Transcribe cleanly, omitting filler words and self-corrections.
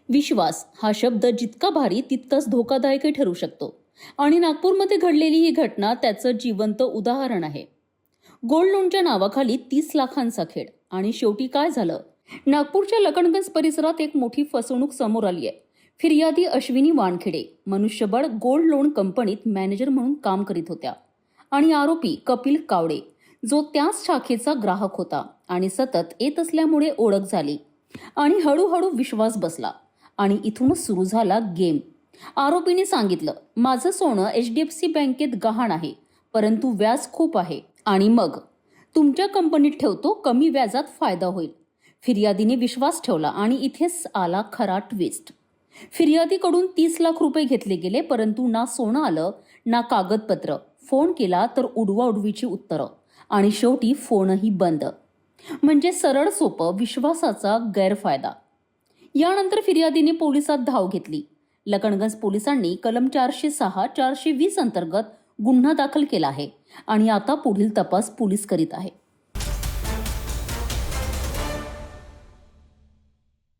विश्वास हा शब्द जितका भारी तितकाच धोकादायकही ठरू शकतो आणि नागपूरमध्ये घडलेली ही घटना त्याचं जिवंत उदाहरण आहे. गोल्ड लोनच्या नावाखाली 30 लाखांचा खेळ आणि शेवटी काय झालं? नागपूरच्या लखनगंज परिसरात एक मोठी फसवणूक समोर आली आहे. फिर्यादी अश्विनी वानखेडे मनुष्यबळ गोल्ड लोन कंपनीत मॅनेजर म्हणून काम करीत होत्या आणि आरोपी कपिल कावडे जो त्याच शाखेचा ग्राहक होता आणि सतत येत असल्यामुळे ओळख झाली आणि हळूहळू विश्वास बसला आणि इथूनच सुरू झाला गेम. आरोपीने सांगितलं, माझं सोनं HDFC बँकेत गहाण आहे, परंतु व्याज खूप आहे आणि मग तुमच्या कंपनीत ठेवतो, कमी व्याजात फायदा होईल. फिर्यादीने विश्वास ठेवला आणि इथेच आला खरा ट्विस्ट. फिर्यादीकडून 30 लाख रुपये घेतले गेले, परंतु ना सोनं आलं ना कागदपत्र. फोन केला तर उडवाउडवीची उत्तरं आणि शेवटी फोनही बंद. म्हणजे सरळ सोपं विश्वासाचा गैरफायदा. यानंतर फिर्यादीने पोलिसात धाव घेतली. लखनगंज पोलिसांनी कलम 406-420 अंतर्गत गुन्हा दाखल केला आहे आणि आता पुढील तपास पोलीस करीत आहे.